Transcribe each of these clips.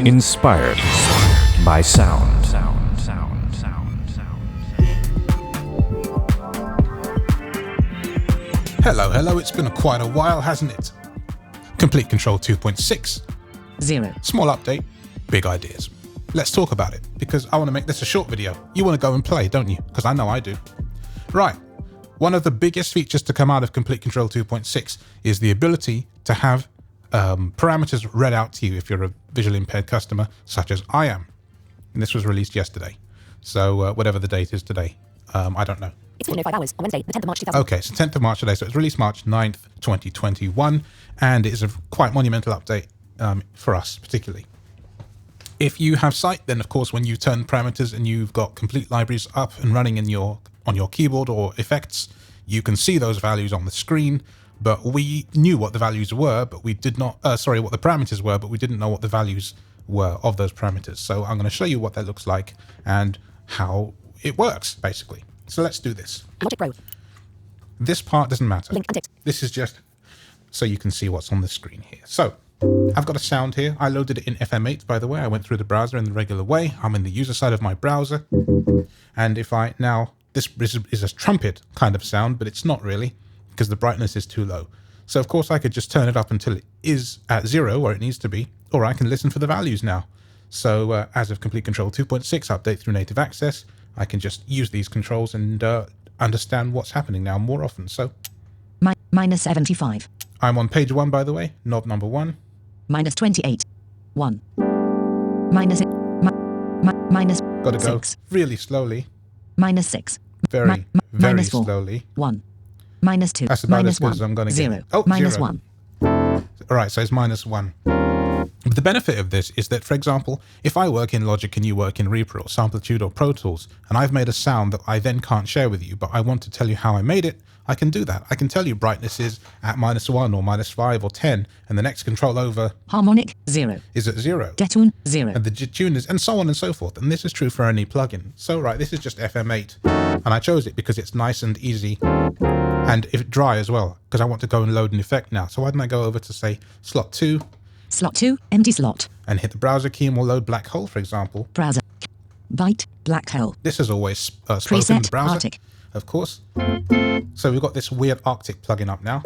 Inspired by sound. Hello, it's been quite a while, hasn't it? Complete Kontrol 2.6. 0. Small update, big ideas. Let's talk about it, because I want to make this a short video. You want to go and play, don't you? Because I know I do. Right, one of the biggest features to come out of Complete Kontrol 2.6 is the ability to have parameters read out to you if you're a visually impaired customer, such as I am. And this was released yesterday. So whatever the date is today, I don't know. It's 5 hours on Wednesday, the 10th of March 2000. Okay, it's the 10th of March today, so it's released March 9th, 2021, and it is a quite monumental update for us particularly. If you have sight, then of course when you turn parameters and you've got complete libraries up and running on your keyboard or effects, you can see those values on the screen. But we knew what the values were, but we did not, what the parameters were, but we didn't know what the values were of those parameters. So I'm going to show you what that looks like and how it works, basically. So let's do this. Logic Pro. This part doesn't matter. Link unticked. This is just so you can see what's on the screen here. So I've got a sound here. I loaded it in FM8, by the way. I went through the browser in the regular way. I'm in the user side of my browser. And if I now, this is a trumpet kind of sound, but it's not really, because the brightness is too low. So of course I could just turn it up until it is at 0 where it needs to be, or I can listen for the values now. So as of Complete Kontrol 2.6 update through native access, I can just use these controls and understand what's happening now more often. So minus 75. I'm on page 1, by the way, knob number 1. Minus 28. 1. Minus minus Got to go 6. really slowly. Minus 6. Very minus 4. slowly. 1. Minus 2. That's about minus as good 1. as I'm going to 0. get. Oh, minus 0. 1. All right, so it's minus 1. The benefit of this is that, for example, if I work in Logic and you work in Reaper or Samplitude or Pro Tools, and I've made a sound that I then can't share with you, but I want to tell you how I made it, I can do that. I can tell you brightness is at minus 1 or minus 5 or 10, and the next control over Harmonic 0. is at 0. Detune 0. And the tune is, and so on and so forth. And this is true for any plugin. So, right, this is just FM8. And I chose it because it's nice and easy. And if dry as well, because I want to go and load an effect now. So why don't I go over to, say, slot 2. Slot 2, empty slot. And hit the browser key and we'll load Black Hole, for example. Browser. Byte, Black Hole. This is always spoken Preset, in the browser, Arctic. of course. So we've got this weird Arctic plugin up now.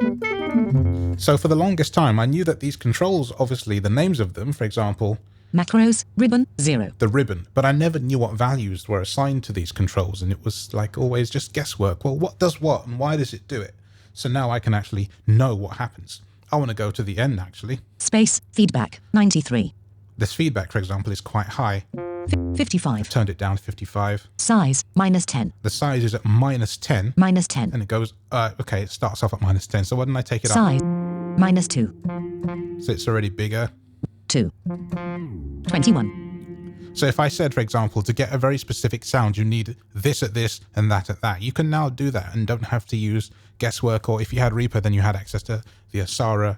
So for the longest time, I knew that these controls, obviously the names of them, for example, Macros, ribbon, 0. the ribbon, but I never knew what values were assigned to these controls, and it was like always just guesswork. Well, what does what and why does it do it? So now I can actually know what happens. I want to go to the end, actually. Space, feedback, 93. This feedback, for example, is quite high. 55. I've turned it down to 55. Size, minus 10. The size is at minus 10. Minus 10. And it goes, okay, it starts off at minus 10. So why didn't I take it up? Size, minus 2. So it's already bigger. 2. 21. So if I said, for example, to get a very specific sound, you need this at this and that at that, you can now do that and don't have to use guesswork. Or if you had Reaper, then you had access to the Asara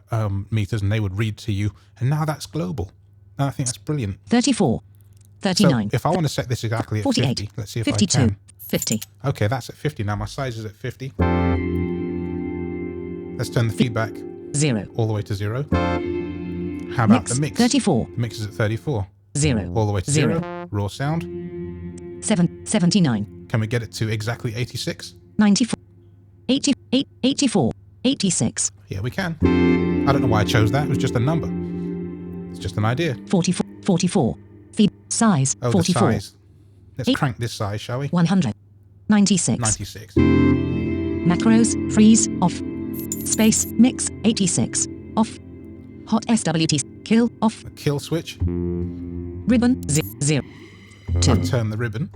meters and they would read to you. And now that's global. And I think that's brilliant. 34. 39. So if I want to set this exactly at 48. 50, let's see if 52. I can. 50. Okay, that's at 50. Now my size is at 50. Let's turn the feedback 0. all the way to 0. How about the mix? 34. The mix is at 34. 0. All the way to 0. 0. Raw sound. 79. Can we get it to exactly 86? 94. 88. 84. 86. Yeah, we can. I don't know why I chose that. It was just a number. It's just an idea. 44. 44. Feed size, Oh, 44. the size. Let's crank this size, shall we? 100. 96. 96. Macros, freeze, off. Space, mix, 86. Off. Hot SWT, kill, off. The kill switch. Ribbon, 0. 2. I've turned the ribbon.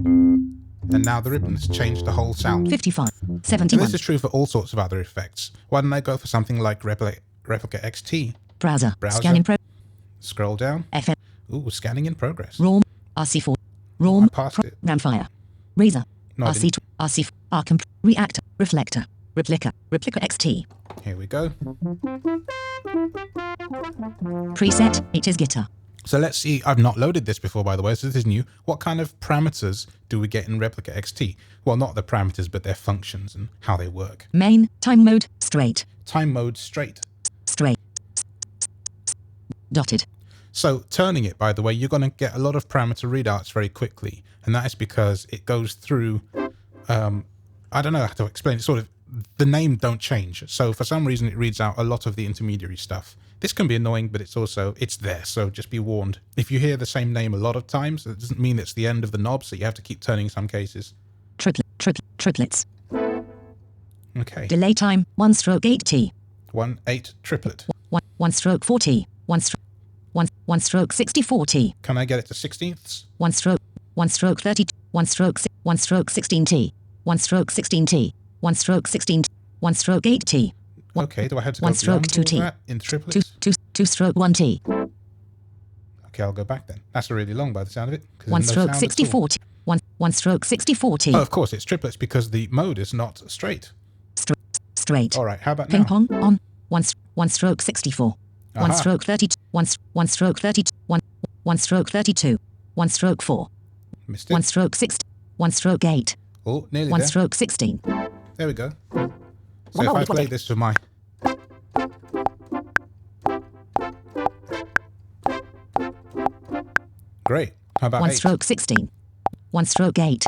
And now the ribbon has changed the whole sound. 55. And 71. this is true for all sorts of other effects. Why don't I go for something like Replica XT? Browser. Browser. Scanning pro. Scroll down. FM. Ooh, scanning in progress. ROM. RC4. ROM. I passed it. Ramfire. Razor. No, I RC2. RC4. Arcamp. Reactor. Reflector. Replica. Replica XT. Here we go. Preset. It is guitar. So let's see. I've not loaded this before, by the way, so this is new. What kind of parameters do we get in Replica XT? Well, not the parameters, but their functions and how they work. Main. Time mode. Straight. Time mode straight. Straight. Dotted. So turning it, by the way, you're going to get a lot of parameter readouts very quickly. And that is because it goes through, I don't know how to explain it, sort of, the name don't change. So for some reason, it reads out a lot of the intermediary stuff. This can be annoying, but it's there. So just be warned. If you hear the same name a lot of times, it doesn't mean it's the end of the knob. So you have to keep turning in some cases. Triplets. Okay. Delay time 1 stroke 8T. 1/8 triplet. 1 stroke 4T. 1 stroke 64T. Can I get it to 16ths? 1 stroke 30. 1 stroke 16T. 1 stroke 16T. 1 stroke 16. 1 stroke 8T. Okay, do I have to go 1 stroke beyond all 2T. that in triplets? 2 stroke 1T. Okay, I'll go back then. That's really long by the sound of it. 1 stroke 64T. 1 stroke 64T. Oh, of course, it's triplets because the mode is not straight. Straight. All right, how about Ping now? pong on. 1 stroke 64. 1 stroke 32. 1 stroke 32. 1 stroke 32. 1 stroke 4. Missed it. 1 stroke 6. 1 stroke 8. Oh, nearly 1 there. stroke 16. There we go. So if I play this to my... Great. How about 1 8? stroke 16. 1 stroke 8.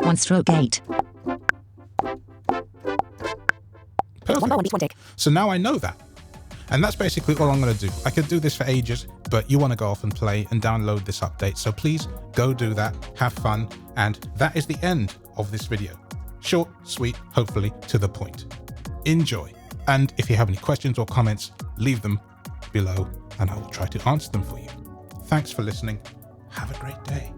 1 stroke 8. Perfect. So now I know that. And that's basically all I'm going to do. I could do this for ages, but you want to go off and play and download this update. So please go do that, have fun. And that is the end of this video. Short, sweet, hopefully to the point. Enjoy. And if you have any questions or comments, leave them below and I will try to answer them for you. Thanks for listening. Have a great day.